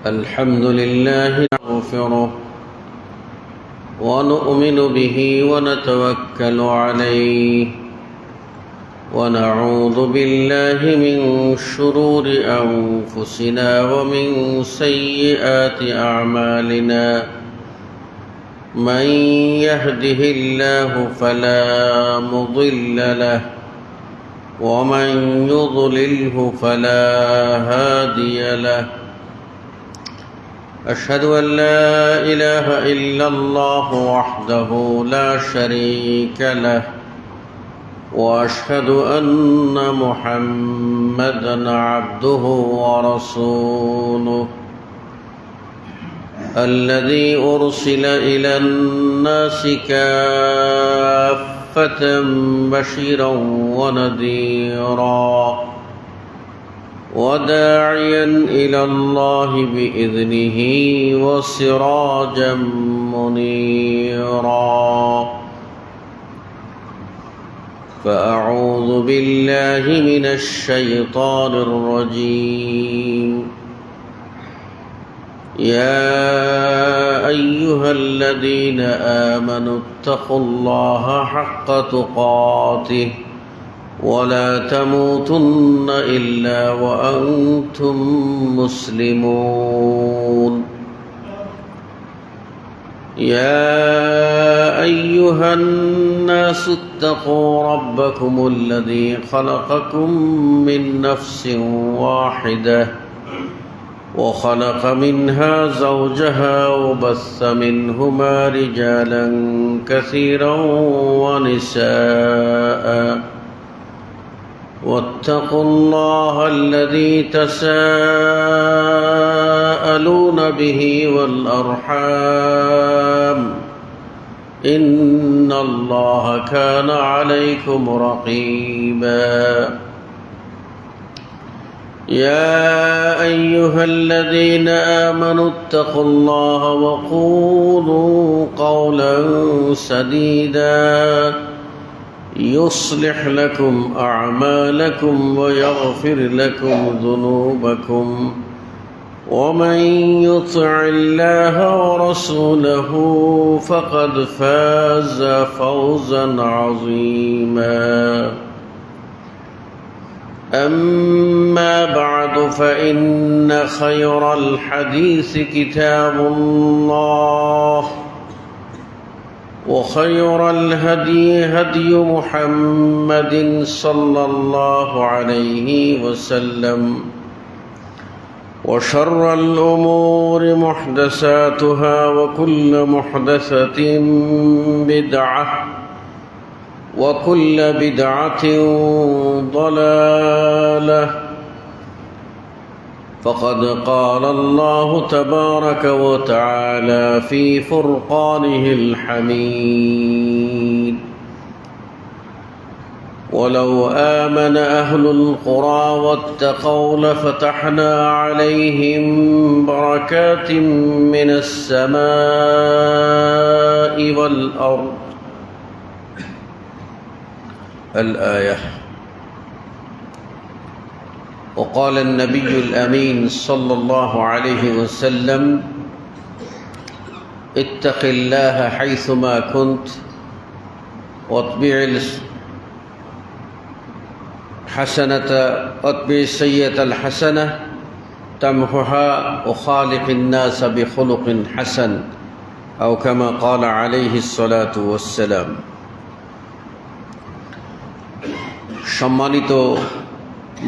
الحمد لله نغفره ونؤمن به ونتوكل عليه ونعوذ بالله من شرور أنفسنا ومن سيئات أعمالنا من يهده الله فلا مضل له ومن يضلله فلا هادي له أشهد أن لا إله إلا الله وحده لا شريك له وأشهد أن محمدًا عبده ورسوله الذي أرسل إلى الناس كافة بشيرا ونذيرا وداعيا إلى الله بإذنه وسراجا منيرا فأعوذ بالله من الشيطان الرجيم يا أيها الذين آمنوا اتقوا الله حق تقاته ولا تموتن إلا وأنتم مسلمون يا أيها الناس اتقوا ربكم الذي خلقكم من نفس واحدة وخلق منها زوجها وبث منهما رجالا كثيرا ونساء واتقوا الله الذي تساءلون به والأرحام إن الله كان عليكم رقيبا يا أيها الذين آمنوا اتقوا الله وقولوا قولا سديدا يصلح لكم أعمالكم ويغفر لكم ذنوبكم ومن يطع الله ورسوله فقد فاز فوزا عظيما أما بعد فإن خير الحديث كتاب الله وخير الهدي هدي محمد صلى الله عليه وسلم وشر الأمور محدثاتها وكل محدثة بدعة وكل بدعة ضلالة فقد قال الله تبارك وتعالى في فرقانه الحميد ولو آمن أهل القرى واتقوا لفتحنا عليهم بركات من السماء والأرض الآية وقال النبي الأمين صلى الله عليه وسلم اتق الله حيثما كنت واتبع السيئة الحسنة تمحها وخالق الناس بخلق حسن أو كما قال عليه الصلاة والسلام সম্মানিত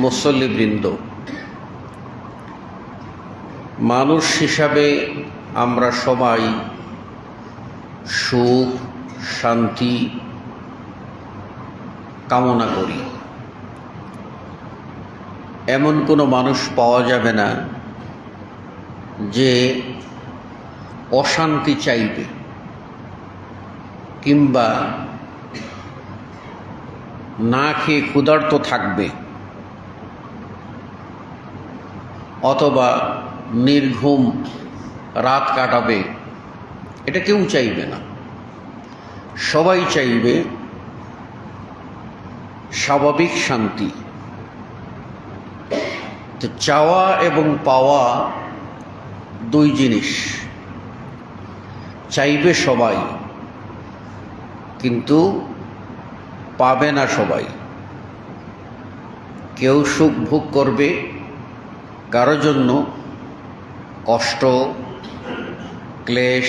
মুসল্লিবৃন্দ, মানুষ হিসাবে আমরা সবাই সুখ শান্তি কামনা করি। এমন কোনো মানুষ পাওয়া যাবে না যে অশান্তি চাইবে কিংবা না খেয়ে ক্ষুধার্ত থাকবে অথবা নির্ঘুম রাত কাটাবে, এটা কেউ চাইবে না। সবাই চাইবে স্বাভাবিক শান্তি। তো চাওয়া এবং পাওয়া দুই জিনিস চাইবে সবাই, কিন্তু পাবে না সবাই। কেউ সুখ ভোগ করবে, কারো জন্য কষ্ট, ক্লেশ,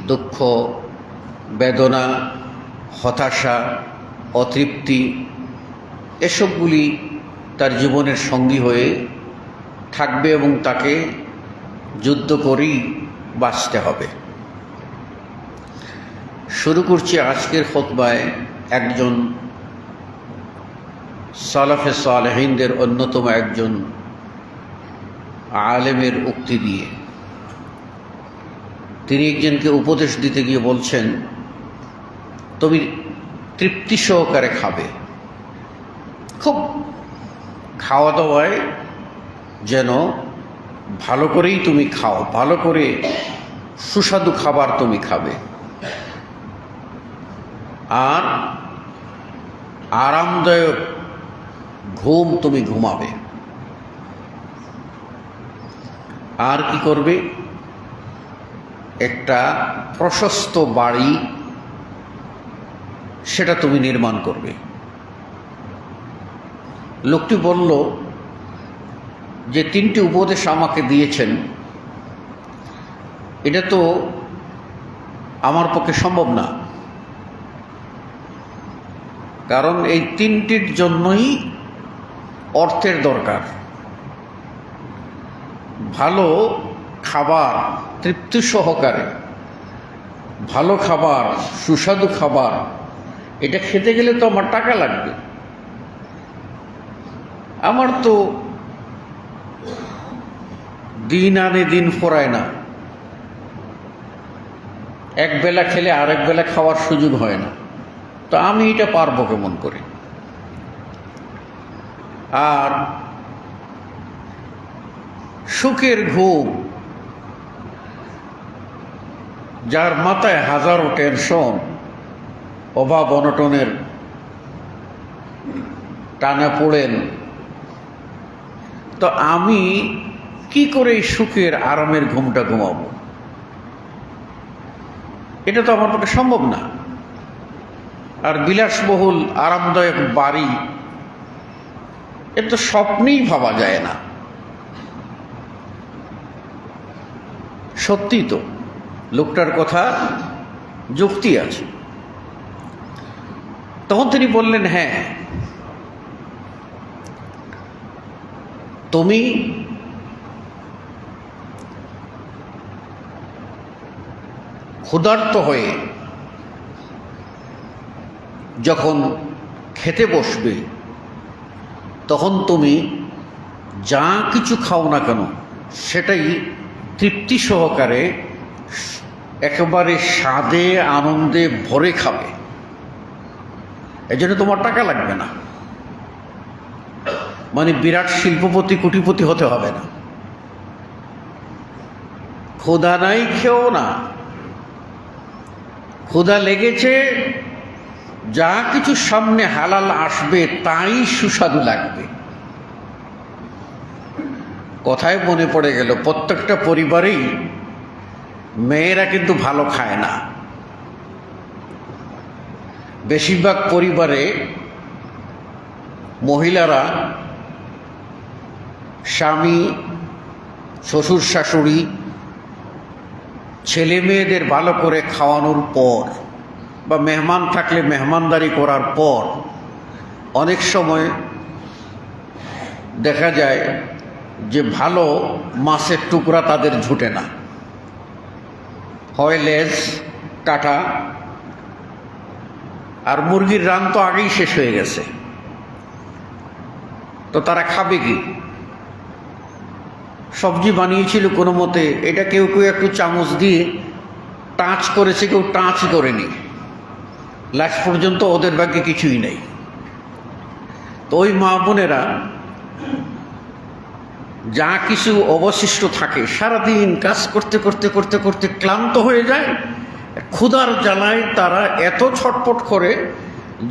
দুঃখ, বেদনা, হতাশা, অতৃপ্তি এসবগুলি তার জীবনের সঙ্গী হয়ে থাকবে এবং তাকে যুদ্ধ করেই বাঁচতে হবে। শুরু করছি আজকের খুতবায় একজন সালাফে সালেহিনদের অন্যতম একজন আলেমের উক্তি দিয়ে। তিনি একজনকে উপদেশ দিতে গিয়ে বলছেন, তুমি তৃপ্তি সহকারে খাবে, খুব খাওয়া দাওয়ায় যেন ভালো করেই তুমি খাও, ভালো করে সুস্বাদু খাবার তুমি খাবে, আর আরামদায়ক ঘুম তুমি ঘুমাবে। আর কি করবে? একটা প্রশস্ত বাড়ি সেটা তুমি নির্মাণ করবে। লোকটি বলল যে তিনটি উপদেশ আমাকে দিয়েছেন, এটা তো আমার পক্ষে সম্ভব না, কারণ এই তিনটির জন্যই অর্থের দরকার। ভালো খাবার, তৃপ্তি সহকারে ভালো খাবার, সুস্বাদু খাবার, এটা খেতে গেলে তো আমার টাকা লাগবে। আমার তো দিন আনে দিন ফুরায় না, এক বেলা খেলে আরেক বেলা খাওয়ার সুযোগ হয় না, তো আমি এটা পারবো কেমন করে? আর সুখের ঘুম, যার মাথায় হাজারো টেনশন, অভাব অনটনের টানা পড়েন, তো আমি কি করে এই সুখের আরামের ঘুমটা ঘুমাবো? এটা তো আমার পক্ষে সম্ভব না। আর বিলাসবহুল আরামদায়ক বাড়ি, এ তো স্বপ্নেই ভাবা যায় না। সত্যি তো, লোকটার কথা যুক্তি আছে। তখন তিনি বললেন, হ্যাঁ, তুমি ক্ষুধার্ত হয়ে যখন খেতে বসবে, তখন তুমি যা কিছু খাও না কেন সেটাই তৃপ্তি সহকারে একেবারে স্বাদে আনন্দে ভরে খাবে। এজন্য তোমার টাকা লাগবে না, মানে বিরাট শিল্পপতি কোটিপতি হতে হবে না। ক্ষুধা নাই, খেও না। ক্ষুধা লেগেছে, যা কিছু সামনে হালাল আসবে তাই সুস্বাদু লাগবে। কথায় মনে পড়ে গেল, প্রত্যেকটা পরিবারেই মেয়েরা কিন্তু ভালো খায় না। বেশিরভাগ পরিবারে মহিলারা স্বামী, শ্বশুর শাশুড়ি, ছেলে মেয়েদের ভালো করে খাওয়ানোর পর বা মেহমান থাকলে মেহমানদারি করার পর অনেক সময় দেখা যায় যে ভালো মাছের টুকরা তাদের জুটে না, হয় লেজ কাটা, আর মুরগির রান তো আগেই শেষ হয়ে গেছে, তো তারা খাবে কি? সবজি বানিয়েছিল কোনো মতে, এটা কেউ কেউ একটু চামচ দিয়ে টাচ করেছে, কেউ টাচ করেনি, লাস্ট পর্যন্ত ওদের ভাগ্যে কিছুই নেই। তো ওই মা বোনেরা যা কিছু অবশিষ্ট থাকে, সারাদিন কাজ করতে করতে করতে করতে ক্লান্ত হয়ে যায়, ক্ষুধার জ্বালায় তারা এত ছটপট করে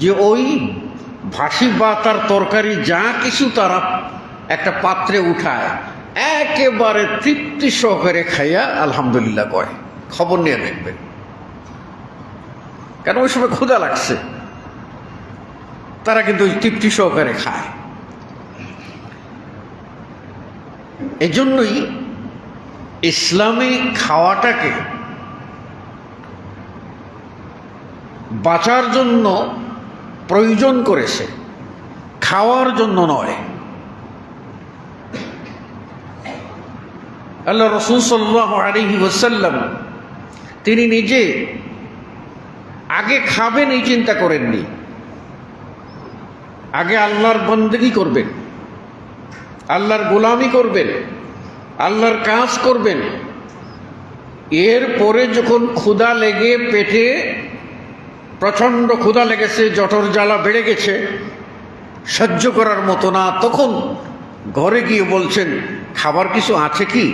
যে ওই ভাসি বা তার তরকারি যা কিছু তারা একটা পাত্রে উঠায়, একেবারে তৃপ্তি সহকারে খাইয়া আলহামদুলিল্লাহ কয়। খবর নিয়ে দেখবেন, কেন ওই সময় ক্ষুধা লাগছে, তারা কিন্তু ওই তৃপ্তি সহকারে খায়। এজন্যই ইসলামে খাওয়াটাকে বাঁচার জন্য প্রয়োজন করেছে, খাওয়ার জন্য নয়। আল্লাহ রাসূল সাল্লাল্লাহু আলাইহি ওয়াসাল্লাম তিনি নিজে আগে খাবেন এই চিন্তা করেননি, আগে আল্লাহর বন্দেগী করবেন, আল্লাহর গোলামি করবেন, আল্লাহর কাজ করবেন। এরপরে যখন ক্ষুধা লেগে পেটে প্রচণ্ড ক্ষুধা লেগেছে, জঠর জ্বালা বেড়ে গেছে, সহ্য করার মতো না, তখন ঘরে গিয়ে বলছেন খাবার কিছু আছে কি?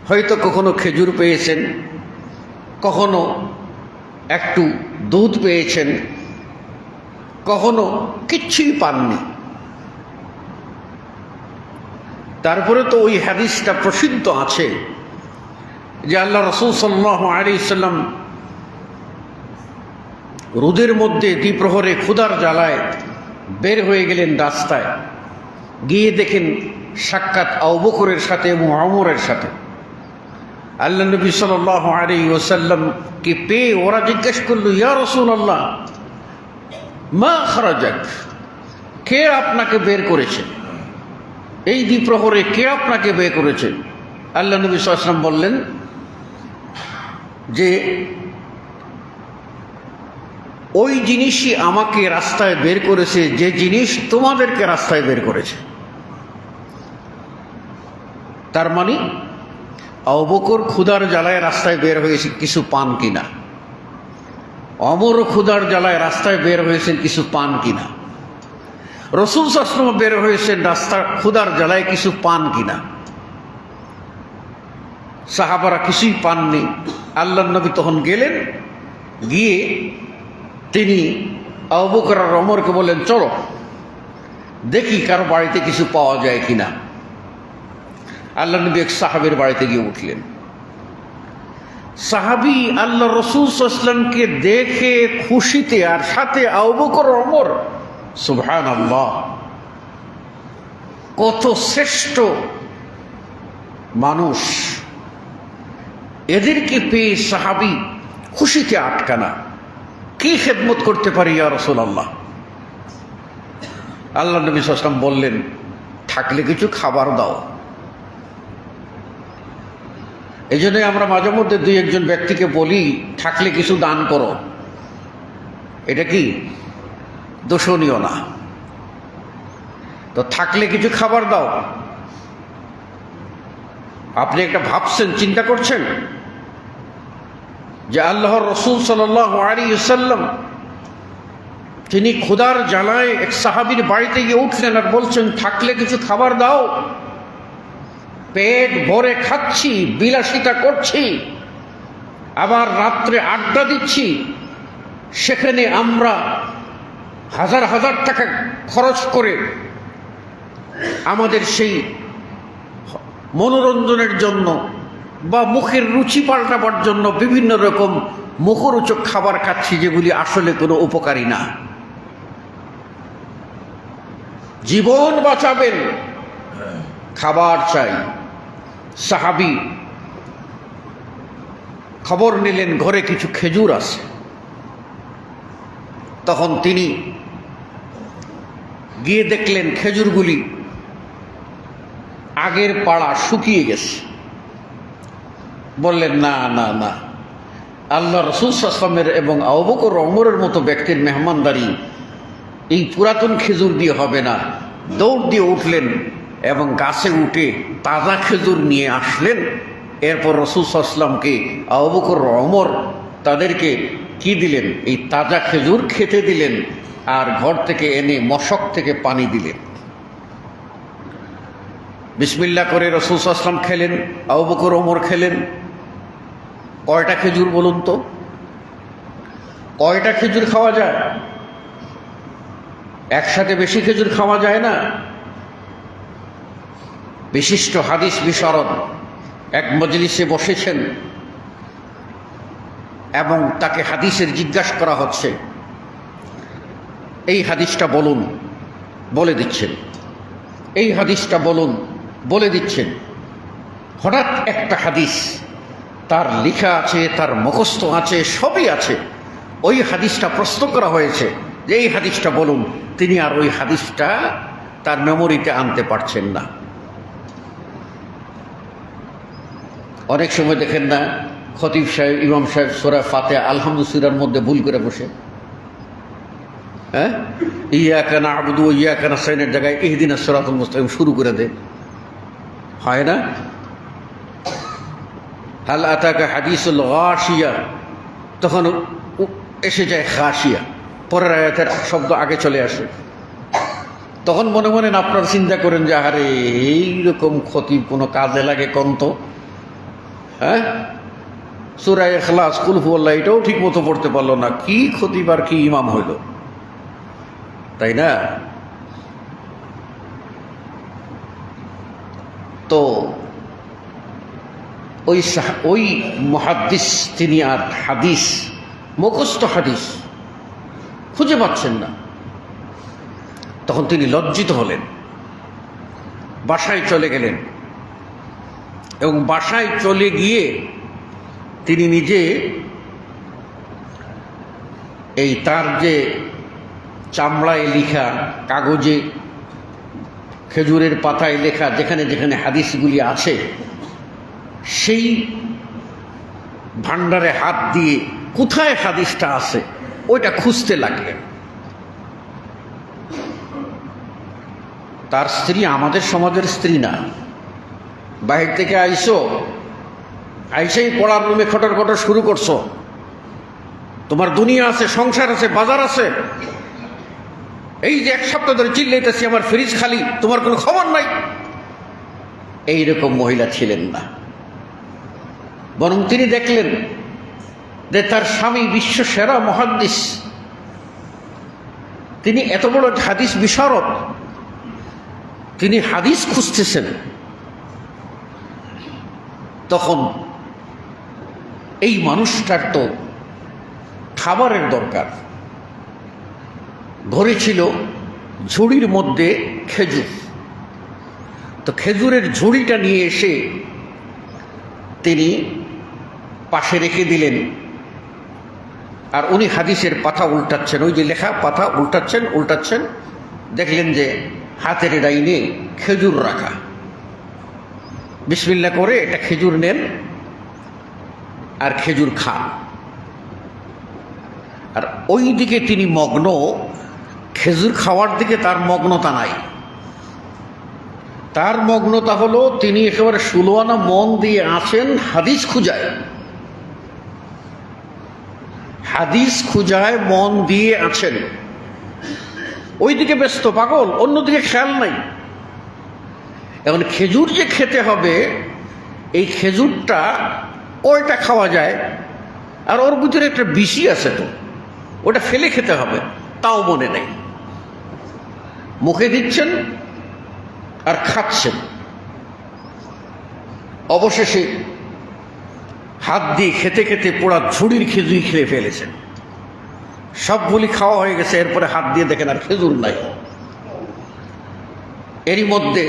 হয়তো কখনো খেজুর পেয়েছেন, কখনো একটু দুধ পেয়েছেন, কখনো কিচ্ছুই পাননি। তারপরে তো ওই হাদিসটা প্রসিদ্ধ আছে যে আল্লাহ রাসূল সাল্লাল্লাহু আলাইহি সাল্লাম রোদের মধ্যে দ্বিপ্রহরে ক্ষুধার জ্বালায় বের হয়ে গেলেন রাস্তায়, গিয়ে দেখেন সাক্ষাৎ আবু বকরের সাথে এবং ওমরের সাথে। আল্লাহ নবী সাল্লাল্লাহু আলাইহি ওয়াসাল্লামকে পেয়ে ওরা জিজ্ঞেস করলো, ইয়া রাসূলুল্লাহ মা খারাজাক, কে আপনাকে বের করেছে? এই দ্বিপ্রহরে কে আপনাকে বের করেছে? আল্লাহ নবী সাল্লাল্লাহু আলাইহি ওয়াসাল্লাম বললেন যে ওই জিনিসই আমাকে রাস্তায় বের করেছে যে জিনিস তোমাদেরকে রাস্তায় বের করেছে। তার মানে আবু বকর ক্ষুধার জ্বালায় রাস্তায় বের হয়েছে কিছু পান কিনা, ওমর ক্ষুধার জ্বালায় রাস্তায় বের হয়েছেন কিছু পান কিনা, রাসূল সাল্লাল্লাহু আলাইহি ওয়াসাল্লাম বের হয়েছেন রাস্তা ক্ষুধার জ্বালায় কিছু পান কিনা। সাহাবারা কিছুই পাননি। আল্লাহর নবী তখন গেলেন, গিয়ে তিনি আবু বকর আর ওমরকে বললেন চলো দেখি কারো বাড়িতে কিছু পাওয়া যায় কিনা। আল্লাহ নবী এক সাহাবীর বাড়িতে গিয়ে উঠলেন। সাহাবী আল্লাহ রাসূল সাল্লাল্লাহু আলাইহি ওয়াসাল্লামকে দেখে খুশিতে, আর সাথে আবু বকর ওমর, সুবহানাল্লাহ, কত শ্রেষ্ঠ মানুষ! এদেরকে পেয়ে সাহাবী খুশিতে আটকানা, কি খেদমত করতে পারি ইয়া রাসূলুল্লাহ। আল্লাহ নবী সাল্লাল্লাহু আলাইহি ওয়াসাল্লাম বললেন থাকলে কিছু খাবার দাও। এই জন্যই আমরা মাঝে মধ্যে দুই একজন ব্যক্তিকে বলি থাকলে কিছু দান করো। এটা কি দোষণীয় না? তো থাকলে কিছু খাবার দাও। আপনি একটা ভাবছেন, চিন্তা করছেন যে আল্লাহর রাসূল সাল্লাল্লাহু আলাইহি ওয়াসাল্লাম তিনি ক্ষুধার জ্বালায় এক সাহাবীর বাড়িতে গিয়ে উঠলেন আর বলছেন থাকলে কিছু খাবার দাও। পেট ভরে খাচ্ছি, বিলাসিতা করছি, আবার রাত্রে আড্ডা দিচ্ছি, সেখানে আমরা হাজার হাজার টাকা খরচ করে আমাদের সেই মনোরঞ্জনের জন্য বা মুখের রুচি পাল্টাবার জন্য বিভিন্ন রকম মুখরোচক খাবার খাচ্ছি, যেগুলি আসলে কোনো উপকারী না। জীবন বাঁচাবেন, খাবার চাই। সাহাবী খবর নিলেন ঘরে কিছু খেজুর আছে। তখন তিনি গিয়ে দেখলেন খেজুরগুলি আগের পাড়া শুকিয়ে গেছে। বললেন না না না, আল্লাহ রাসূল সাল্লাল্লাহু আলাইহি ওয়াসাল্লামের এবং আবু বকর ওমরের মতো ব্যক্তির মেহমানদারি এই পুরাতন খেজুর দিয়ে হবে না। দৌড় দিয়ে উঠলেন এবং গাছে উঠে তাজা খেজুর নিয়ে আসলেন। এরপর রাসূল সাল্লাল্লাহু আলাইহি ওয়াসাল্লামকে আবু বকর ওমর তাদেরকে কি দিলেন? এই তাজা খেজুর খেতে দিলেন, আর ঘর থেকে এনে মশক থেকে পানি দিলেন। বিসমিল্লাহ করে রাসূল সাল্লাল্লাহু আলাইহি ওয়াসাল্লাম খেলেন, আবু বকর ওমর খেলেন। কয়টা খেজুর বলুন তো? কয়টা খেজুর খাওয়া যায়? একসাথে বেশি খেজুর খাওয়া যায় না। বিশিষ্ট হাদিস বিশারদ এক মজলিসে বসেছেন এবং তাকে হাদিসের জিজ্ঞাসা করা হচ্ছে, এই হাদিসটা বলুন, বলে দিচ্ছেন, এই হাদিসটা বলুন, বলে দিচ্ছেন। হঠাৎ একটা হাদিস তার লেখা আছে, তার মুখস্থ আছে, সবই আছে, ওই হাদিসটা প্রশ্ন করা হয়েছে যে এই হাদিসটা বলুন, তিনি আর ওই হাদিসটা তার মেমোরিতে আনতে পারছেন না। অনেক সময় দেখেন না খতিব সাহেব, ইমাম সাহেব সূরা ফাতিহা আলহামদুলিল্লাহর মধ্যে ভুল করে বসে, হ্যাঁ, ইয়াকা না'বুদু ওয়া ইয়াকা নাস্তাইনের জায়গায় ইহদিনাস সিরাতাল মুস্তাকিম শুরু করে দেয়, হয় না? হাল আতাকা হাদিসুল গাশিয়া, তখন এসে যায় খাশিয়া, পরের আয়াতের শব্দ আগে চলে আসে। তখন মনে মনে আপনারা চিন্তা করেন যে আরে এইরকম খতিব কোনো কাজে লাগে কোন তো, হ্যাঁ, সূরা ইখলাস, কুল হুয়াল্লাহ এটাও ঠিক মতো পড়তে পারলো না, কি খতিব আর কি ইমাম হইল, তাই না? তো ওই মুহাদ্দিস তিনি আর হাদিস, মুখস্থ হাদিস খুঁজে পাচ্ছেন না। তখন তিনি লজ্জিত হলেন, বাসায় চলে গেলেন এবং বাসায় চলে গিয়ে তিনি নিজে এই তার যে চামড়ায় লেখা, কাগজে, খেজুরের পাতায় লেখা যেখানে যেখানে হাদিসগুলি আছে, সেই ভান্ডারে হাত দিয়ে কোথায় হাদিসটা আছে ওইটা খুঁজতে লাগলেন। তার স্ত্রী আমাদের সমাজের স্ত্রী না, বাহির থেকে আইসেই পড়ার রুমে খটর খটর শুরু করছো, তোমার দুনিয়া আছে, সংসার আছে, বাজার আছে, এই যে এক সপ্তাহ ধরে চিল্লাইতেছি আমার ফ্রিজ খালি, তোমার কোনো খবর নাই। এইরকম মহিলা ছিলেন না, বরং তিনি দেখলেন যে তার স্বামী বিশ্ব সেরা মুহাদ্দিস, তিনি এত বড় হাদিস বিশারদ, তিনি হাদিস খুঁজতেছেন। তখন এই মানুষটার তো খাবারের দরকার, ঘরে ছিল ঝুড়ির মধ্যে খেজুর, তো খেজুরের ঝুড়িটা নিয়ে এসে তিনি পাশে রেখে দিলেন, আর উনি হাদিসের পাতা উল্টাচ্ছেন, ওই যে লেখা পাতা উল্টাচ্ছেন, দেখলেন যে হাতের ডাইনে খেজুর রাখা। বিসমিল্লাহ করে এটা খেজুর নেন আর খেজুর খান। আর ওই দিকে তিনি মগ্ন, খেজুর খাওয়ার দিকে তার মগ্নতা নাই। তার মগ্নতা হলো তিনি একেবারে সুলোয়ানা মন দিয়ে আছেন হাদিস খুঁজায়, হাদিস খুঁজায় মন দিয়ে আছেন, ওই দিকে ব্যস্ত পাগল, অন্যদিকে খেয়াল নাই। এখন খেজুর যে খেতে হবে, এই খেজুরটা ওইটা খাওয়া যায়, আর ওর ভিতরে একটা বিশি আছে, তো ওটা ফেলে খেতে হবে, তাও মনে নেই। মুখে দিচ্ছেন আর খাচ্ছেন, অবশেষে হাত দিয়ে খেতে খেতে পোড়া ঝুড়ির খেজুর খেয়ে ফেলেছেন। সবগুলি খাওয়া হয়ে গেছে, এরপরে হাত দিয়ে দেখেন আর খেজুর নাই। এরই মধ্যে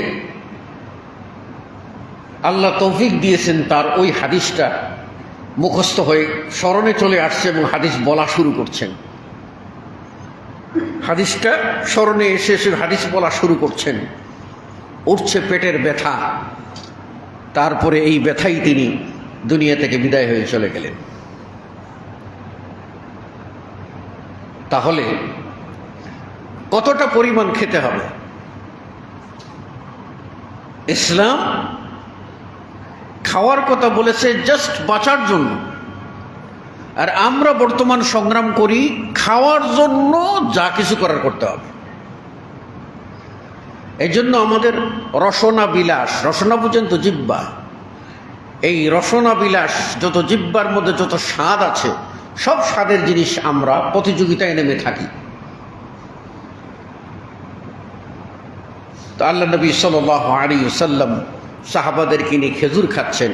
আল্লাহ তৌফিক দিয়েছেন, তার ওই হাদিসটা মুখস্থ হয়ে স্মরণে চলে আসছে এবং হাদিস বলা শুরু করছেন। হাদিসটা স্মরণে এসে হাদিস বলা শুরু করছেন, উঠছে পেটের ব্যথা। তারপরে এই ব্যথাই তিনি দুনিয়া থেকে বিদায় হয়ে চলে গেলেন। তাহলে কতটা পরিমাণ খেতে হবে? ইসলাম খাওয়ার কথা বলেছে জাস্ট বাঁচার জন্য, আর আমরা বর্তমান সংগ্রাম করি খাওয়ার জন্য, যা কিছু করার করতে হবে। এই জন্য আমাদের রসনা বিলাস, রসনা পর্যন্ত জিহ্বা, এই রসনা বিলাস, যত জিহ্বার মধ্যে যত স্বাদ আছে, সব স্বাদের জিনিস আমরা প্রতিযোগিতায় নেমে থাকি। তো আল্লাহ নবী সাল্লাল্লাহু আলাইহি ওয়াসাল্লাম সাহাবাদেরকে নিয়ে খেজুর খাচ্ছেন,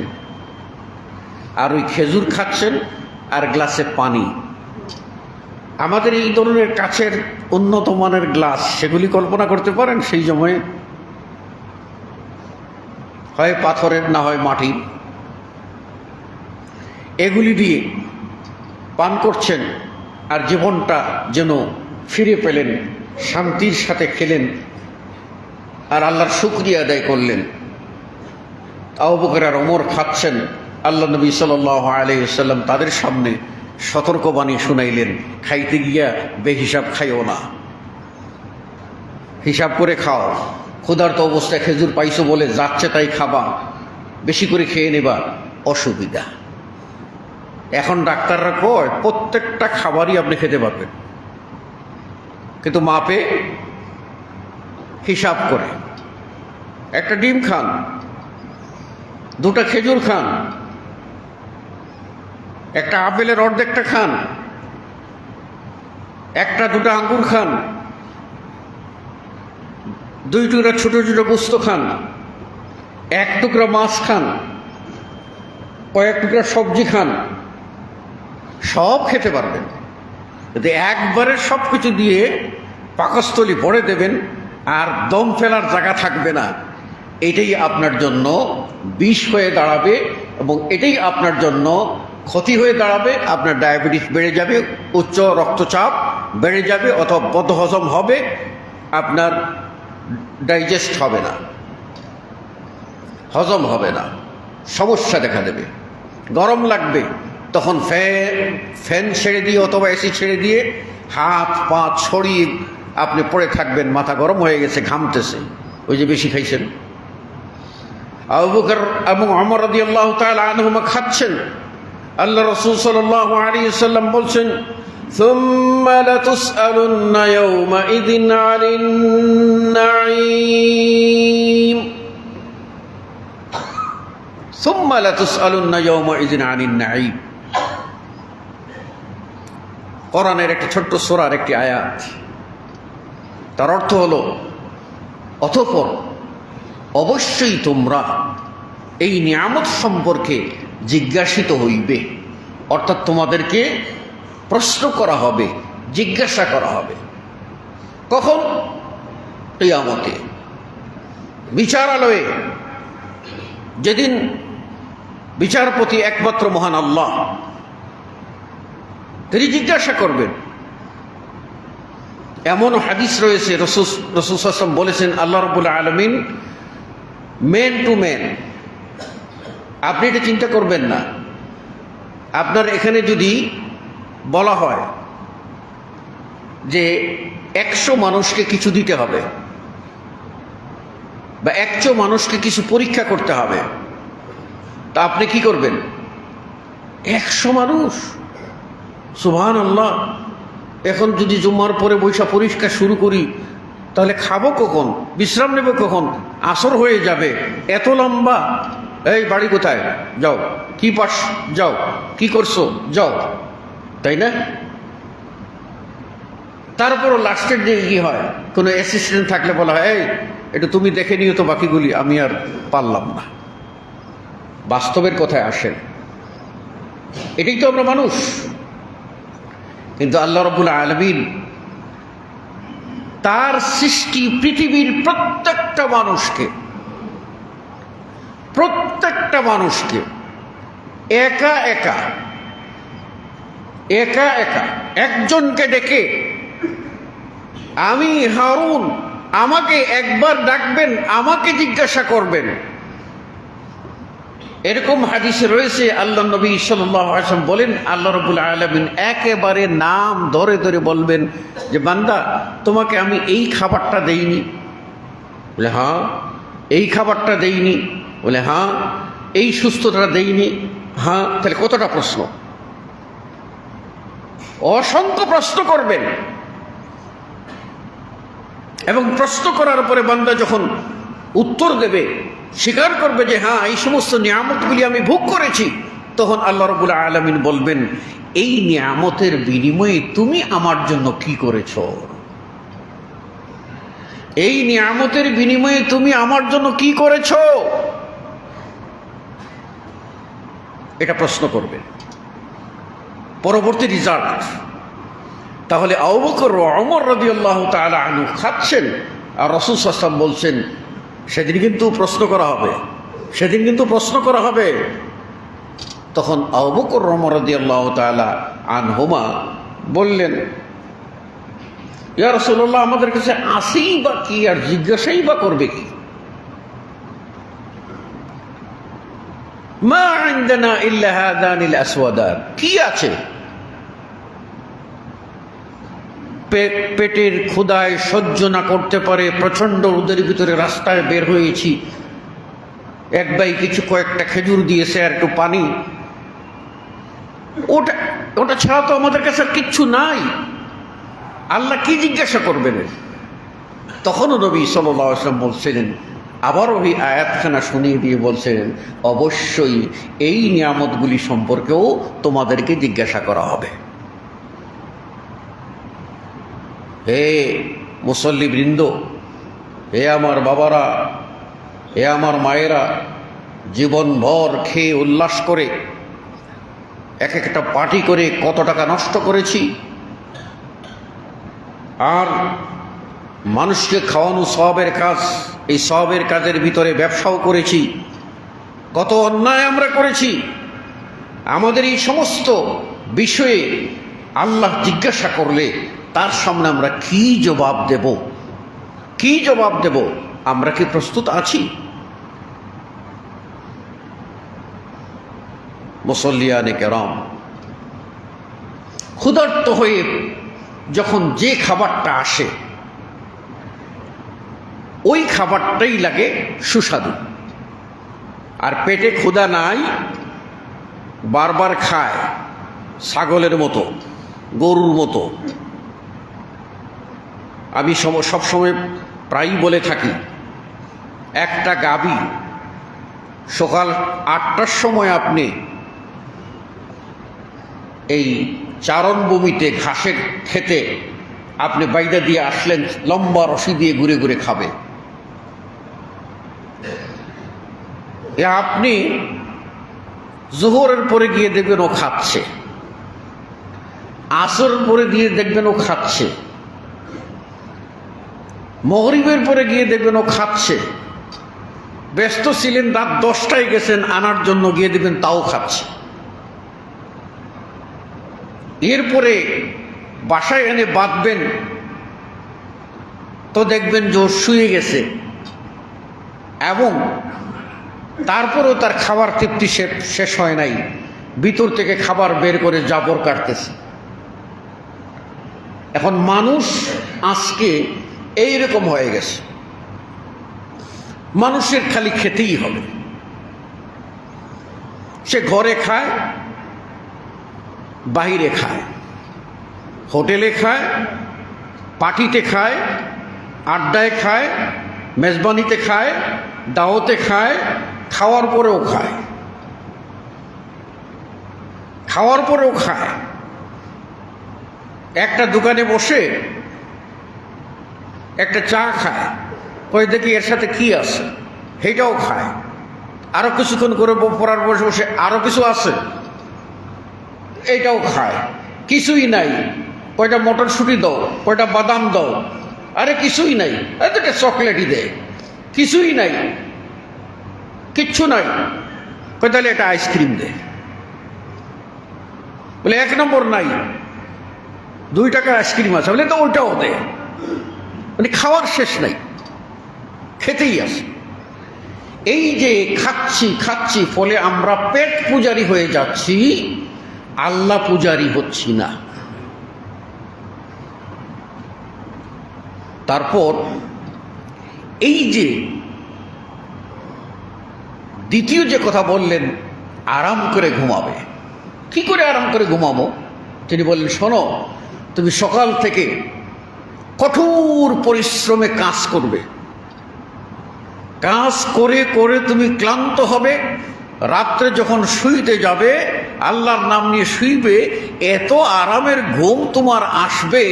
আর ওই খেজুর খাচ্ছেন আর গ্লাসে পানি। আমাদের এই ধরনের কাছের উন্নত মানের গ্লাস, সেগুলি কল্পনা করতে পারেন সেই সময়ে? হয় পাথরের, না হয় মাটির। এগুলি দিয়ে পান করছেন আর জীবনটা যেন ফিরে পেলেন, শান্তির সাথে খেলেন আর আল্লাহর শুকরিয়া আদায় করলেন। আবু বকর আর ওমর খাচ্ছেন, আল্লাহ নবী সাল্লাল্লাহু আলাইহি ওয়াসাল্লাম তাদের সামনে সতর্কবাণী শুনাইলেন, খাইতে গিয়া বেহিসাব খাইও না, হিসাব করে খাও। ক্ষুধার্ত অবস্থায় খেজুর পাইছো বলে যাচ্ছে তাই খাবা, বেশি করে খেয়ে নেবা, অসুবিধা। এখন ডাক্তাররা কয় প্রত্যেকটা খাবারই আপনি খেতে পারবেন, কিন্তু মাপে, হিসাব করে। একটা ডিম খান, দুটা খেজুর খান, একটা আপেলের অর্ধেকটা খান, একটা দুটা আঙ্গুর খান, দুই টুকরা ছোট ছোট গোস্ত খান, এক টুকরা মাছ খান, কয়েক টুকরা সবজি খান, সব খেতে পারবেন। যদি একবারে সব কিছু দিয়ে পাকস্থলী ভরে দেবেন আর দম ফেলার জায়গা থাকবে না, এটাই আপনার জন্য বিষ হয়ে দাঁড়াবে এবং এটাই আপনার জন্য ক্ষতি হয়ে দাঁড়াবে। আপনার ডায়াবেটিস বেড়ে যাবে, উচ্চ রক্তচাপ বেড়ে যাবে, অথবা বদহজম হবে, আপনার ডাইজেস্ট হবে না, হজম হবে না, সমস্যা দেখা দেবে। গরম লাগবে, তখন ফ্যান ছেড়ে দিয়ে অথবা এসি ছেড়ে দিয়ে হাত পা ছড়িয়ে আপনি পড়ে থাকবেন, মাথা গরম হয়ে গেছে, ঘামতেছে, ওই যে বেশি খাইছেন। আবু বকর এবং ওমর রাদিয়াল্লাহু তাআলা আনহুমা খাচ্ছেন, আল্লাহ রাসূল সাল্লাল্লাহু আলাইহি ওয়াসাল্লাম বলছেন, সুম্মা লাতুসআলুন্না ইয়াওমাইযিন আনিন নাঈম, সুম্মা লাতুসআলুন্না ইয়াওমাইযিন আনিন নাঈম। কোরআনের একটা ছোট্ট সূরার একটি আয়াত, তার অর্থ হলো অতঃপর অবশ্যই তোমরা এই নিয়ামত সম্পর্কে জিজ্ঞাসিত হইবে, অর্থাৎ তোমাদেরকে প্রশ্ন করা হবে, জিজ্ঞাসা করা হবে। কখন? কিয়ামতে, বিচারালয়ে, যেদিন বিচারপতি একমাত্র মহান আল্লাহ, তিনি জিজ্ঞাসা করবেন। এমন হাদিস রয়েছে, রাসূল সাল্লাল্লাহু আলাইহি ওয়াসাল্লাম বলেছেন, আল্লাহ রাব্বুল আলামিন ম্যান টু ম্যান। আপনি এটা চিন্তা করবেন না, আপনার এখানে যদি বলা হয় যে 100 মানুষকে কিছু দিতে হবে বা 100 মানুষকে কিছু পরীক্ষা করতে হবে, তা আপনি কি করবেন? 100 মানুষ, সুবহানাল্লাহ। এখন যদি জুম্মার পরে বৈশা পরীক্ষা শুরু করি, তাহলে খাবো কখন, বিশ্রাম নেব কখন? আসর হয়ে যাবে, এত লম্বা। এই বাড়ি কোথায়? যাও। কি পাস? যাও। কি করছো? যাও। তাই না? তারপরও লাস্টের দিকে কি হয়, কোনো অ্যাসিস্ট্যান্ট থাকলে বলা হয়, এই এটা তুমি দেখে নিও তো বাকিগুলি, আমি আর পারলাম না। বাস্তবের কথায় আসেন, এটাই তো আমরা মানুষ। কিন্তু আল্লাহ রাব্বুল আলামিন তার সৃষ্টি পৃথিবীর প্রত্যেকটা মানুষকে একা একা একজনকে ডেকে, আমি হারুন, আমাকে একবার ডাকবেন, আমাকে জিজ্ঞাসা করবেন। এরকম হাদিসে রয়েছে, আল্লাহ নবী সাল্লাল্লাহু আলাইহি ওয়াসাল্লাম বলেন, আল্লাহ রাব্বুল আলামিন একেবারে নাম ধরে ধরে বলবেন যে, বান্দা তোমাকে আমি এই খাবারটা দেইনি? বলে হ্যাঁ। এই খাবারটা দেইনি? বলে হ্যাঁ। এই সুস্থতা দেইনি? হ্যাঁ। তাহলে কতটা প্রশ্ন? অসংখ্য প্রশ্ন করবেন। এবং প্রশ্ন করার পরে বান্দা যখন উত্তর দেবে, স্বীকার করবে যে হ্যাঁ এই সমস্ত নিয়ামতগুলি আমি ভোগ করেছি, তখন আল্লাহ রাব্বুল আলামিন বলবেন, এই নিয়ামতের বিনিময়ে তুমি আমার জন্য কি করেছ? এই নিয়ামতের বিনিময়ে তুমি আমার জন্য কি করেছ? এটা প্রশ্ন করবে। পরবর্তী রেজাল্ট, তাহলে আবু বকর ও ওমর রাদিয়াল্লাহু তাআলা আনহু খাচ্ছেন আর রাসূল সাল্লাল্লাহু আলাইহি ওয়াসাল্লাম বলছেন সেদিন কিন্তু প্রশ্ন করা হবে, সেদিন কিন্তু প্রশ্ন করা হবে। তখন আবু বকর ওমর রাদিয়াল্লাহু তাআলা আনহুমা বললেন, ইয়া রাসূলুল্লাহ, আমাদের কাছে আসেই বা কি আর জিজ্ঞাসাই বা করবে কি? মা ইনদানা ইল্লা হাদানিল আসওয়াদান, কি আছে? পেটের ক্ষুধায় সহ্য না করতে পারে প্রচণ্ড রোদের ভিতরে রাস্তায় বের হয়েছি, এক ভাই কিছু কয়েকটা খেজুর দিয়েছে আর একটু পানি, ওটা ওটা ছাড়া তো আমাদের কাছে আর কিচ্ছু নাই। আল্লাহ কি জিজ্ঞাসা করবেন? তখনও নবী সাল্লাল্লাহু আলাইহি ওয়াসাল্লাম বলছিলেন, আবার ওই আয়াতখানা শুনিয়ে দিয়ে বলছিলেন, অবশ্যই এই নিয়ামতগুলি সম্পর্কেও তোমাদেরকে জিজ্ঞাসা করা হবে। হে মুসল্লিবৃন্দ, হে আমার বাবারা, হে আমার মায়েরা, জীবনভর খেয়ে উল্লাস করে এক একটা পার্টি করে কত টাকা নষ্ট করেছি, আর মানুষকে খাওয়ানো সওয়াবের কাজ, এই সওয়াবের কাজের ভিতরে ব্যবসাও করেছি, কত অন্যায় আমরা করেছি। আমাদের এই সমস্ত বিষয়ে আল্লাহ জিজ্ঞাসা করলে তার সামনে আমরা কি জবাব দেব? কি জবাব দেব? আমরা কি প্রস্তুত আছি? মুসল্লিয়ানে কেরাম, ক্ষুধার্ত হয়ে যখন যে খাবারটা আসে ওই খাবারটাই লাগে সুস্বাদু, আর পেটে ক্ষুধা নাই, বারবার খায় ছাগলের মতো, গরুর মতো। আমি সবসময় প্রায়ই বলে থাকি, একটা গাভী সকাল 8টার সময় আপনি এই চারণভূমিতে ঘাসের খেতে আপনি বাইদা দিয়ে আসলেন, লম্বা রশি দিয়ে ঘুরে ঘুরে খাবে। আপনি জোহরের পরে গিয়ে দেখবেন ও খাচ্ছে, আসরের পরে গিয়ে দেখবেন ও খাচ্ছে, মাগরিবের পরে গিয়ে দেখবেন ও খাচ্ছে। ব্যস্ত ছিলেন, রাত 10টায় গেছেন আনার জন্য, গিয়ে দেখবেন তাও খাচ্ছে। এরপরে বাসায় এনে বাঁধবেন তো দেখবেন যে ও শুয়ে গেছে, এবং তারপরেও তার খাবার তৃপ্তি শেষ হয় নাই, ভিতর থেকে খাবার বের করে জাবর কাটতেছে। এখন মানুষ আজকে এইরকম হয়ে গেছে, মানুষের খালি খেতেই হবে। সে ঘরে খায়, বাহিরে খায়, হোটেলে খায়, পার্টিতে খায়, আড্ডায় খায়, মেজবানিতে খায়, দাওয়াতে খায়, খাওয়ার পরেও খায়, খাওয়ার পরেও খায়। একটা দোকানে বসে একটা চা খায়, ওই দেখি এর সাথে কি আছে, সেইটাও খায়। আরো কিছুক্ষণ করে পড়ার বসে বসে আরো কিছু আছে, এইটাও খায়। কিছুই নাই, কয়টা মটরশুঁটি দাও, কয়টা বাদাম দাও, আরে কিছুই নাই, একটা চকলেটই দেয়। কিছুই নাই, কিচ্ছু নাই, কয় তাহলে একটা আইসক্রিম দেয়। বলে 1 নম্বর নাই, 2 টাকার আইসক্রিম আছে, বলে তো ওইটাও দেয়। মানে খাওয়ার শেষ নাই, খেতেই আসে। এই যে খাচ্ছি খাচ্ছি, ফলে আমরা পেট পূজারি হয়ে যাচ্ছি, আল্লাহ পূজারি হচ্ছি না। তারপর এই যে দ্বিতীয় যে কথা বললেন, আরাম করে ঘুমাবে। কি করে আরাম করে ঘুমাবো? তিনি বললেন, শোনো, তুমি সকাল থেকে কঠোর পরিশ্রমে কাজ করবে, কাজ করে করে তুমি ক্লান্ত হবে, রাত্রে যখন শুইতে যাবে, আল্লাহর নাম নিয়ে শুইবে, এত আরামের ঘুম তোমার আসবে,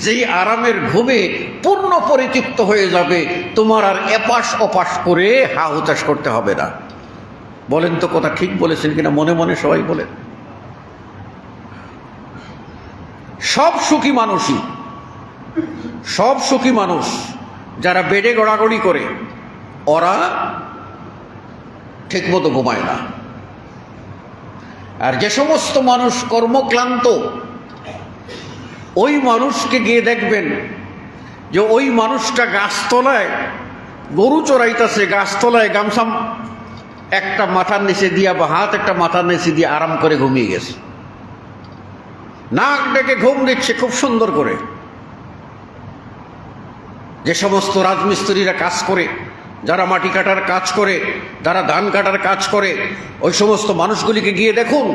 যেই আরামের ঘুমে পূর্ণ পরিতৃপ্ত হয়ে যাবে, তোমার আর এপাশ ওপাশ করে হা হুতাশ করতে হবে না। বলেন তো কথা ঠিক বলেছেন কিনা, মনে মনে সবাই বলেন। সব সুখী মানুষ যারা বেডে গড়াগড়ি করে, ওরা ঠিকমতো ঘুমায় না। আর যে সমস্ত মানুষ কর্মক্লান্ত, ওই মানুষকে গিয়ে দেখবেন যে ওই মানুষটা গাছতলায় গরু চড়াইতেছে, গাছতলায় গামছা একটা মাথার নিচে দিয়া বা হাত একটা মাথার নিচে দিয়ে আরাম করে ঘুমিয়ে গেছে, নাক ডেকে ঘুম দিচ্ছে খুব সুন্দর করে। যে সমস্ত রাজমিস্ত্রিরা কাজ করে, যারা মাটি কাটার কাজ করে, যারা ধান কাটার কাজ করে, ওই সমস্ত মানুষগুলিকে গিয়ে দেখুন।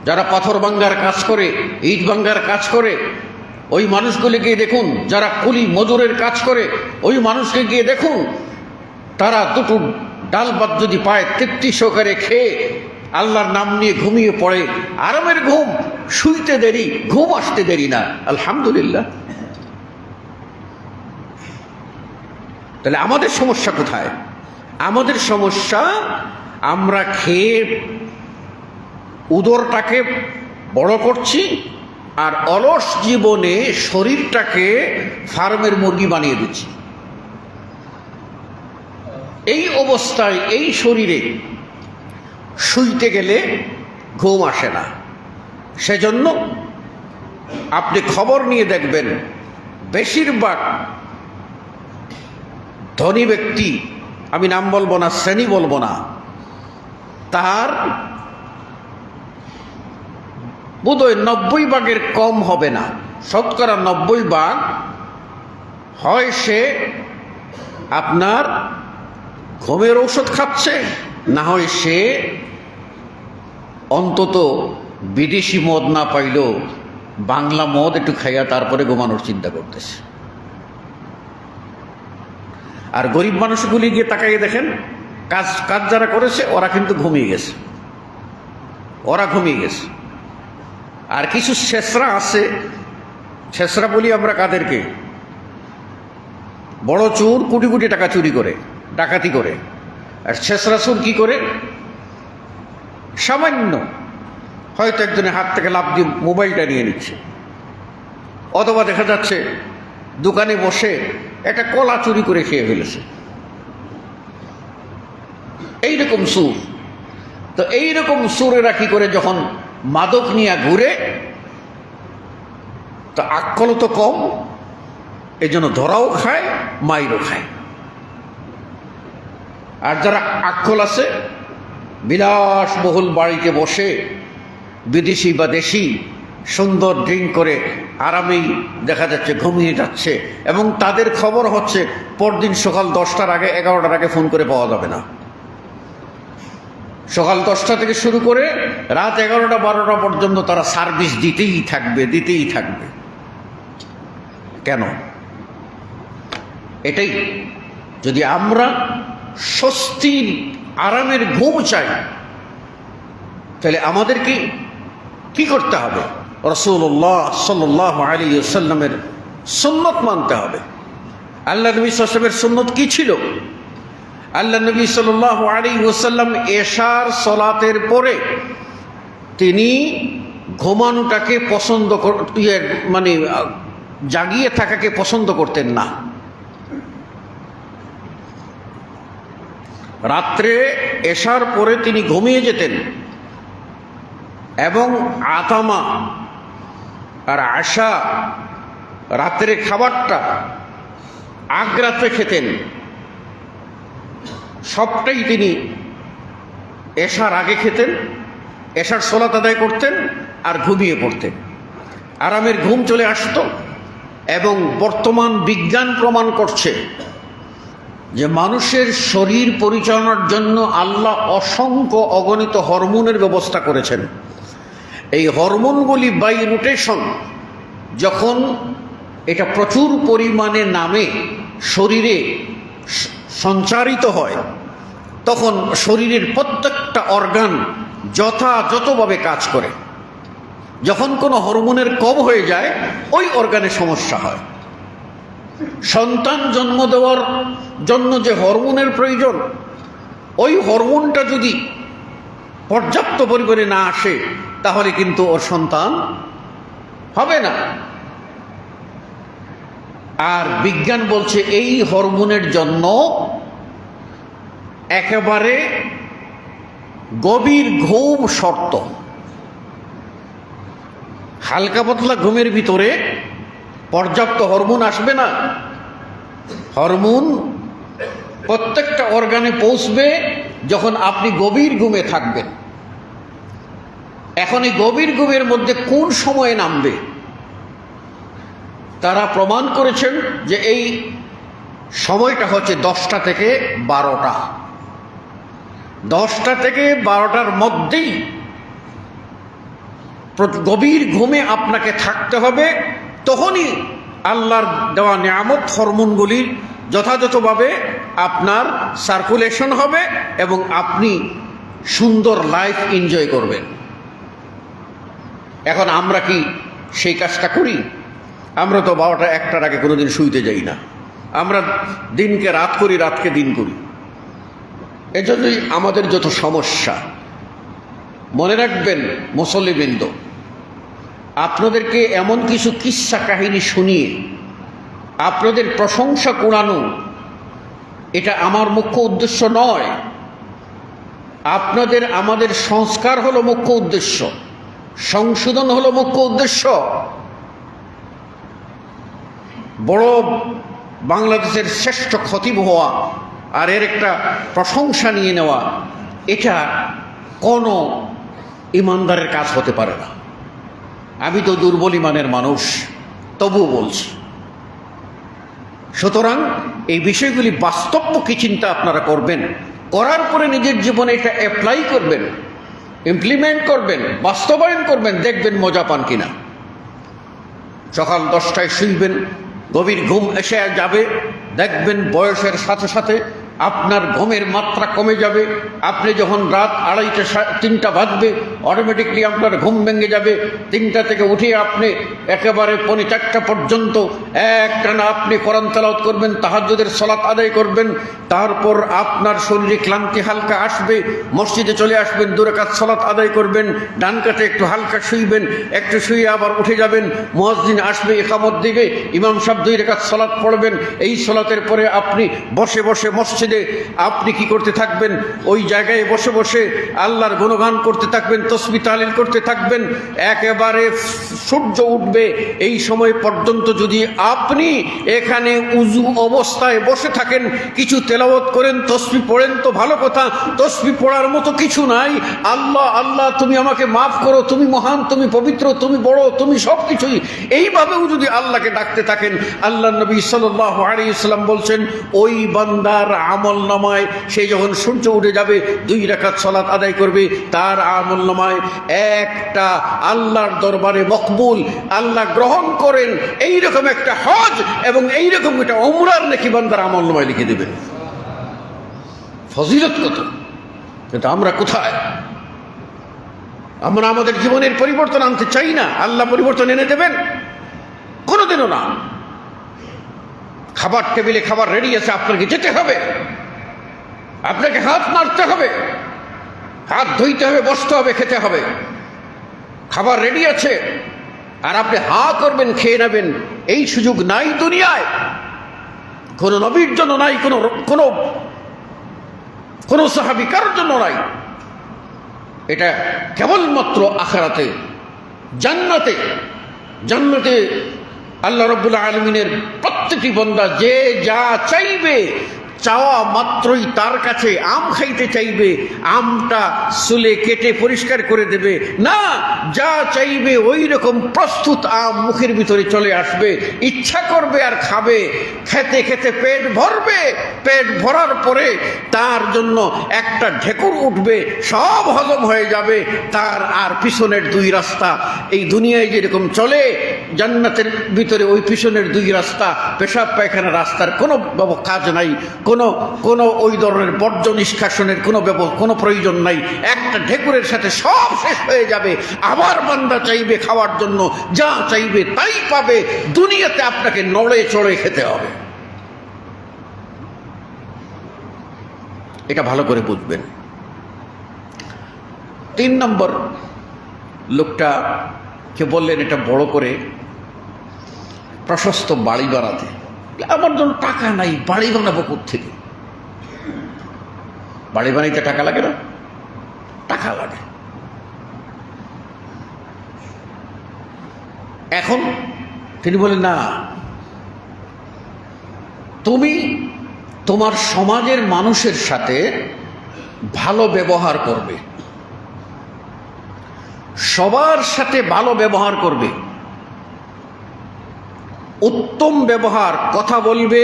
যারা পাথর ভাঙ্গার কাজ করে, ইট ভাঙ্গার কাজ করে, ওই মানুষগুলিকে দেখুন। যারা কুলি মজুরের কাজ করে, ওই মানুষকে গিয়ে দেখুন। তারা দুটো ডাল ভাত যদি পায়, তৃপ্তি সহকারে খেয়ে আল্লাহর নাম নিয়ে ঘুমিয়ে পড়ে, আরামের ঘুম, শুইতে দেরি, ঘুম আসতে দেরি না। আলহামদুলিল্লাহ। তাহলে আমাদের সমস্যা কোথায়? আমাদের সমস্যা, আমরা খেয়ে উদরটাকে বড় করছি, আর অলস জীবনে শরীরটাকে ফার্মের মুরগি বানিয়ে দিচ্ছি। এই অবস্থায় এই শরীরে শুইতে গেলে ঘুম আসে না। সেজন্য আপনি খবর নিয়ে দেখবেন, বেশিরভাগ ধনী ব্যক্তি, আমি নাম বলবো না, শ্রেণী বলবো না, তার বোধহয় 90 ভাগের কম হবে না, শতকরা 90 ভাগ হয় সে আপনার ঘুমের ঔষধ খাচ্ছে, না হয় সে অন্তত বিদেশি মদ না পাইলেও বাংলা মদ একটু খাইয়া তারপরে ঘুমানোর চিন্তা করতেছে। আর গরিব মানুষগুলি গিয়ে তাকাইয়ে দেখেন, কাজ যারা করেছে ওরা কিন্তু ঘুমিয়ে গেছে, আর কিছু শেষরা আছে, শেষরা বলি আমরা কাদেরকে, বড় চোর কোটি কোটি টাকা চুরি করে, ডাকাতি করে। আর শেষরা চোর কি করে? সামান্য হয়তো একজনের হাত থেকে লাফ দিয়ে মোবাইলটা নিয়ে নিচ্ছে, অথবা দেখা যাচ্ছে দোকানে বসে একটা কলা চুরি করে খেয়ে ফেলেছে। এইরকম সুর। তো এইরকম সুরেরা কি করে, যখন মাদক নিয়ে ঘুরে, তো আক্কল তো কম, এই জন্য ধরাও খায়, মাইরও খায়। আর যারা আক্কল আছে, বিলাসবহুল বাড়িতে বসে বিদেশি বা দেশি সুন্দর ড্রিঙ্ক করে আরামেই দেখা যাচ্ছে ঘুমিয়ে যাচ্ছে, এবং তাদের খবর হচ্ছে পরদিন সকাল 10টার আগে, 11টার আগে ফোন করে পাওয়া যাবে না। সকাল 10টা থেকে শুরু করে রাত 11টা 12টা পর্যন্ত তারা সার্ভিস দিতেই থাকবে। কেন? এটাই, যদি আমরা স্বস্তির আরামের ঘুম চাই, তাহলে আমাদেরকে কি করতে হবে? রাসূলুল্লাহ সাল্লাল্লাহু আলাইহি ওয়াসাল্লামের সুন্নাত মানতে হবে। আল্লাহ নবী সাল্লাল্লাহু আলাইহি ওয়াসাল্লামের সুন্নাত কি ছিল? আল্লাহ নবী সাল্লাল্লাহু আলাইহি ওয়াসাল্লাম এশার সালাতের পরে তিনি ঘুমানোটাকে পছন্দ মানে জাগিয়ে থাকাকে পছন্দ করতেন না। রাত্রে এশার পরে তিনি ঘুমিয়ে যেতেন, এবং আতামা আর আশা, রাত্রে খাবারটা আগ্রাতে খেতেন। সবটাই তিনি এশার আগে খেতেন, এশার সালাত আদায় করতেন আর ঘুমিয়ে পড়তেন। আরামের ঘুম চলে আসতো। এবং বর্তমান বিজ্ঞান প্রমাণ করছে যে মানুষের শরীর পরিচালনার জন্য আল্লাহ অসংখ্য অগণিত হরমোনের ব্যবস্থা করেছেন। এই হরমোনগুলি বাই রোটেশন যখন এটা প্রচুর পরিমাণে নামে শরীরে সঞ্চারিত হয়, তখন শরীরের প্রত্যেকটা অর্গান যথাযথভাবে কাজ করে। যখন কোনো হরমোনের কম হয়ে যায়, ওই অর্গানে সমস্যা হয়। সন্তান জন্ম দেওয়ার জন্য যে হরমোনের প্রয়োজন, ওই হরমোনটা যদি পর্যাপ্ত পরিমাণে না আসে, তাহলে কিন্তু ওর সন্তান হবে না। আর বিজ্ঞান বলছে এই হরমোনের জন্য একেবারে গভীর ঘুম শর্ত। হালকা পাতলা ঘুমের ভিতরে পর্যাপ্ত হরমোন আসবে না। হরমোন প্রত্যেকটা অর্গানে পৌঁছবে যখন আপনি গভীর ঘুমে থাকবেন। এখন এই গভীর ঘুমের মধ্যে কোন সময়ে নামবে? তারা প্রমাণ করেছেন যে এই সময়টা হচ্ছে 10টা থেকে 12টা। 10টা থেকে 12টার মধ্যেই গভীর ঘুমে আপনাকে থাকতে হবে। তখনই আল্লাহর দেওয়া নিয়ামত হরমোনগুলির যথাযথভাবে আপনার সার্কুলেশন হবে এবং আপনি সুন্দর লাইফ এনজয় করবেন। এখন আমরা কি সেই কাজটা করি? আমরা তো 12টা 1টার আগে কোনোদিন শুইতে যাই না। আমরা দিনকে রাত করি, রাতকে দিন করি। এজন্যই আমাদের যত সমস্যা। মনে রাখবেন মুসল্লিবৃন্দ, আপনাদেরকে এমন কিছু কিস্সা কাহিনী শুনিয়ে আপনাদের প্রশংসা কুড়ানো এটা আমার মুখ্য উদ্দেশ্য নয়। আপনাদের আমাদের সংস্কার হলো মুখ্য উদ্দেশ্য, সংশোধন হলো মুখ্য উদ্দেশ্য। বড় বাংলাদেশের শ্রেষ্ঠ খতিব হওয়া আর এর একটা প্রশংসা নিয়ে নেওয়া, এটা কোনো ইমানদারের কাজ হতে পারে না। আমি তো দুর্বল ইমানের মানুষ, তবুও বলছি। সুতরাং এই বিষয়গুলি বাস্তবমুখী চিন্তা আপনারা করবেন, করার পরে নিজের জীবনে এটা অ্যাপ্লাই করবেন, ইমপ্লিমেন্ট করবেন, বাস্তবায়ন করবেন, দেখবেন মজা পান কিনা। সকাল 10টায় শুইবেন, গভীর ঘুম এসে যাবে, দেখবেন বয়সের সাথে সাথে আপনার ঘুমের মাত্রা কমে যাবে। আপনি যখন রাত 2:30 3টা বাজবে, অটোমেটিকলি আপনার ঘুম ভেঙে যাবে। 3টা থেকে উঠে আপনি একেবারে 4:45 পর্যন্ত একটানা আপনি কোরআন তেলাওয়াত করবেন, তাহাজ্জুদের সালাত আদায় করবেন। তারপর আপনার শরীরে ক্লান্তি হালকা আসবে, মসজিদে চলে আসবেন, 2 রাকাত সালাত আদায় করবেন, ডান কাতে একটু হালকা শুইবেন, একটু শুয়ে আবার উঠে যাবেন। মুয়াজ্জিন আসবে, ইকামত দিবে, ইমাম সাহেব 2 রাকাত সালাত পড়বেন। এই সালাতের পরে আপনি বসে বসে মসজিদে আপনি কি করতে থাকবেন? ওই জায়গায় বসে বসে আল্লাহর গুণগান করতে থাকবেন, তাসবিহ তাহলিল করতে থাকবেন। একেবারে সূর্য উঠবে এই সময় পর্যন্ত যদি আপনি এখানে উযু অবস্থায় বসে থাকেন, কিছু তেলাওয়াত করেন, তাসবিহ পড়েন, তো ভালো কথা। তাসবিহ পড়ার মতো কিছু নাই। আল্লাহ আল্লাহ তুমি আমাকে মাফ করো, তুমি মহান, তুমি পবিত্র, তুমি বড়, তুমি সব কিছুই, এইভাবেও যদি আল্লাহকে ডাকতে থাকেন, আল্লাহ নবী সাল্লাল্লাহু আলাইহি ওয়াসাল্লাম বলছেন ওই বান্দার আমল নামায় সে যখন সূর্য উঠে যাবে 2 রাকাত সালাত আদায় করবে, তার আমল নামায় একটা আল্লাহর দরবারে মকবুল, আল্লাহ গ্রহণ করেন এইরকম একটা হজ এবং এইরকম একটা উমরার নেকি বান্দার আমল নামায় লিখে দেবেন। ফজিলত কত! কিন্তু আমরা কোথায়? আমরা আমাদের জীবনের পরিবর্তন আনতে চাই না। আল্লাহ পরিবর্তন এনে দেবেন? কোনোদিনও না। খাবার টেবিলে খাবার রেডি আছে, আপনাকে যেতে হবে, আপনাকে হাত নাড়তে হবে, হাত ধুইতে হবে, বসতে হবে, খেতে হবে। খাবার রেডি আছে আর আপনি হা করবেন, খেয়ে নেবেন, এই সুযোগ নাই দুনিয়ায়। কোনো নবীর জন্য নাই, কোনো সাহাবী কারোর জন্য নাই। এটা কেবলমাত্র আখিরাতে, জান্নাতে। জান্নাতে আল্লাহ রাব্বুল আলামিনের প্রত্যেকটি বান্দা যে যা চাইবে, চাওয়া মাত্রই তার কাছে আম খাইতে চাইবে, আমটা চুলে কেটে পরিষ্কার করে দেবে না, যা চাইবে ওই রকম প্রস্তুত আম মুখের ভিতরে চলে আসবে, ইচ্ছা করবে আর খাবে, খেতে খেতে পেট ভরবে। পেট ভরার পরে তার জন্য একটা ঢেকুর উঠবে, সব হজম হয়ে যাবে। তার আর পিছনের 2 রাস্তা, এই দুনিয়ায় যেরকম চলে, জান্নাতের ভিতরে ওই পিছনের 2 রাস্তা, পেশাব পায়খানা রাস্তার কোনো কাজ নাই, কোনো ওই ধরনের বর্জ্য নিষ্কাশনের কোনো প্রয়োজন নাই। একটা ঢেকুরের সাথে সব শেষ হয়ে যাবে। আবার বান্দা চাইবে খাওয়ার জন্য, যা চাইবে তাই পাবে। দুনিয়াতে আপনাকে নড়ে চড়ে খেতে হবে। এটা ভালো করে বুঝবেন। 3 নম্বর লোকটাকে বললেন এটা বড় করে প্রশস্ত বাড়ি বানাতে। আমার জন্য টাকা নাই, বাড়ি বানাবো কোত্থেকে? বাড়ি বানাইতে টাকা লাগে না? টাকা লাগে। এখন তিনি বলেন না, তুমি তোমার সমাজের মানুষের সাথে ভালো ব্যবহার করবে, সবার সাথে ভালো ব্যবহার করবে, উত্তম ব্যবহার, কথা বলবে,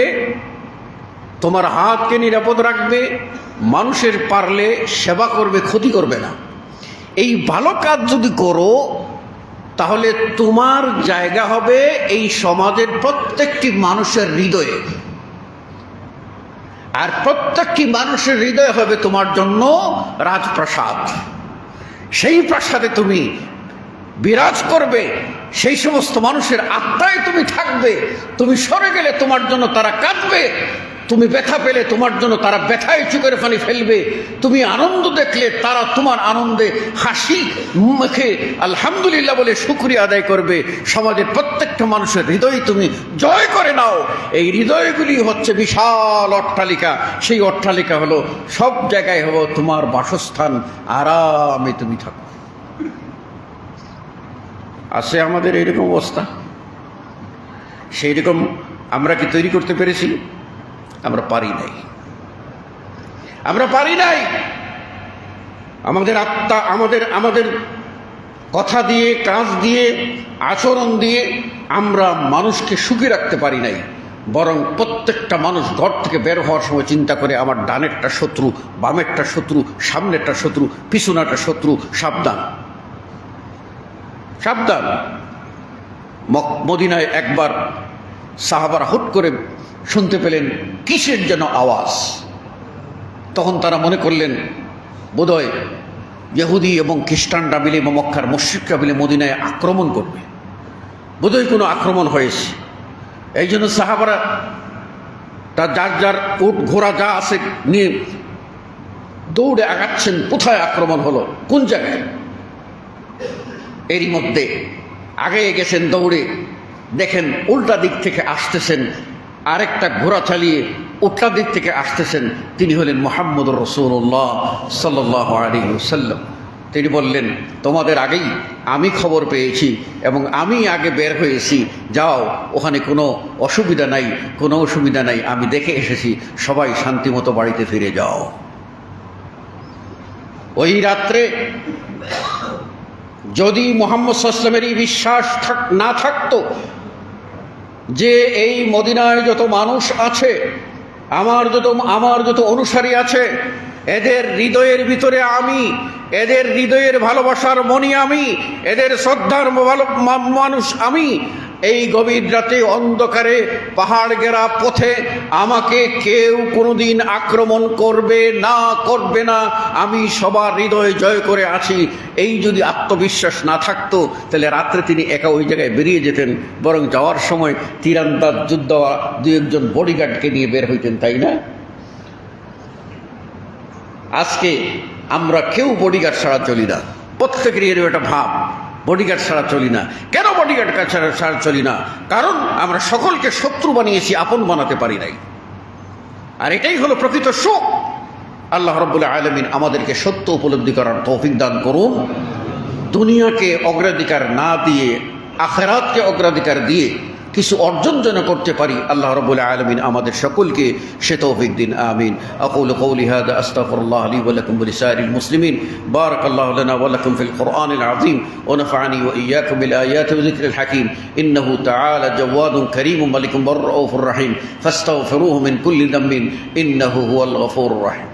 তোমার হাতকে নিরাপদ রাখবে, মানুষের পারলে সেবা করবে, ক্ষতি করবে না। এই ভালো কাজ যদি করো তাহলে তোমার জায়গা হবে এই সমাজের প্রত্যেকটি মানুষের হৃদয়ে, আর প্রত্যেকটি মানুষের হৃদয় হবে তোমার জন্য রাজপ্রাসাদ। সেই প্রাসাদে তুমি বিরাজ করবে, সেই সমস্ত মানুষের আত্মায় তুমি থাকবে। তুমি সরে গেলে তোমার জন্য তারা কাঁদবে, তুমি ব্যথা পেলে তোমার জন্য তারা ব্যথায় চোখের পানি ফেলবে, তুমি আনন্দ দেখলে তারা তোমার আনন্দে হাসি মুখে আলহামদুলিল্লাহ বলে শুকরিয়া আদায় করবে। সমাজের প্রত্যেকটা মানুষের হৃদয় তুমি জয় করে নাও। এই হৃদয়গুলি হচ্ছে বিশাল অট্টালিকা, সেই অট্টালিকা হলো সব জায়গায় হলো তোমার বাসস্থান, আরামে তুমি থাকো। আছে আমাদের এইরকম অবস্থা? সেই রকম আমরা কি তৈরি করতে পেরেছি? আমরা পারি নাই, আমরা পারি নাই। আমাদের আত্মা, আমাদের কথা দিয়ে, কাজ দিয়ে, আচরণ দিয়ে আমরা মানুষকে সুখী রাখতে পারি নাই। বরং প্রত্যেকটা মানুষ ঘর থেকে বের হওয়ার সময় চিন্তা করে আমার ডানেরটা শত্রু, বামেরটা শত্রু, সামনেরটা শত্রু, পিছনেরটা শত্রু, সাবধান সাবধান। মদিনায় একবার সাহাবারা হুট করে শুনতে পেলেন কিসের যেন আওয়াজ। তখন তারা মনে করলেন বোধহয় ইহুদি এবং খ্রিস্টানরা মিলে, মক্কার মুশরিকরা মিলে মদিনায় আক্রমণ করবে, বোধহয় কোনো আক্রমণ হয়েছে। এই জন্য সাহাবারা তার যার যার উট ঘোড়া যা আছে নিয়ে দৌড়ে আগাচ্ছেন, কোথায় আক্রমণ হলো, কোন জায়গায়। এরই মধ্যে আগে গেছেন দৌড়ে, দেখেন উল্টা দিক থেকে আসতেছেন আরেকটা ঘোড়া চালিয়ে, উল্টা দিক থেকে আসতেছেন। তিনি হলেন মুহাম্মদুর রাসূলুল্লাহ সাল্লাল্লাহু আলাইহি ওয়াসাল্লাম। তিনি বললেন তোমাদের আগেই আমি খবর পেয়েছি এবং আমি আগে বের হয়েছি, যাও, ওখানে কোনো অসুবিধা নাই, কোনো অসুবিধা নাই, আমি দেখে এসেছি, সবাই শান্তিমতো বাড়িতে ফিরে যাও। ওই রাত্রে যদি মুহাম্মদ সাল্লাল্লাহু আলাইহি ওয়াসাল্লামের এই বিশ্বাস না থাকতো যে এই মদিনায় যত মানুষ আছে, আমার যত অনুসারী আছে, এদের হৃদয়ের ভিতরে আমি, এদের হৃদয়ের ভালোবাসার মনি আমি, এদের শ্রদ্ধার মানুষ আমি, এই গভীর রাতে অন্ধকারে পাহাড় ঘেরা পথে আমাকে কেউ কোনোদিন আক্রমণ করবে না, আমি সবার হৃদয় জয় করে আছি। এই যদি আত্মবিশ্বাস না থাকতো তাহলে রাত্রে তিনি একা ওই জায়গায় বেরিয়ে যেতেন, বরং যাওয়ার সময় তীরন্দাজ যুদ্ধ দু একজন বডিগার্ডকে নিয়ে বের হইতেন, তাই না? আজকে আমরা কেউ বডিগার্ড ছাড়া চলি না, প্রত্যেকেরই এর একটা ভাব, বডিগার্ড ছাড়া চলি না। কেন বডিগার্ড ছাড়া চলি না? কারণ আমরা সকলকে শত্রু বানিয়েছি, আপন বানাতে পারি নাই। আর এটাই হলো প্রকৃত সুখ। আল্লাহ রাব্বুল আলামিন আমাদেরকে সত্য উপলব্ধি করার তৌফিক দান করুন। দুনিয়াকে অগ্রাধিকার না দিয়ে আখিরাতকে অগ্রাধিকার দিয়ে কিছু অর্জন যেন করতে পারি, আল্লাহ রাব্বুল আলামিন আমাদের সকলকে সে তৌফিক দিন। আমিন। আকুলু কওলি হাযা আস্তাগফিরুল্লাহ লি ওয়া লাকুম ওয়া লিসাইরিল মুসলিমিন। বারাকাল্লাহু লানা ওয়া লাকুম ফিল কুরআনিল আযীম ওয়া নাফা'নি ওয়া ইয়্যাকুম বিল আয়াতি ওয়া যিকরিল হাকীম। ইন্নাহু তাআলা জাওয়াদুন কারীমুন মালিকুম রাউফুর রাহিম। ফাস্তাগফিরুহু মিন কুল্লি যামবিন ইন্নাহু হুয়াল গফুরুর রাহিম।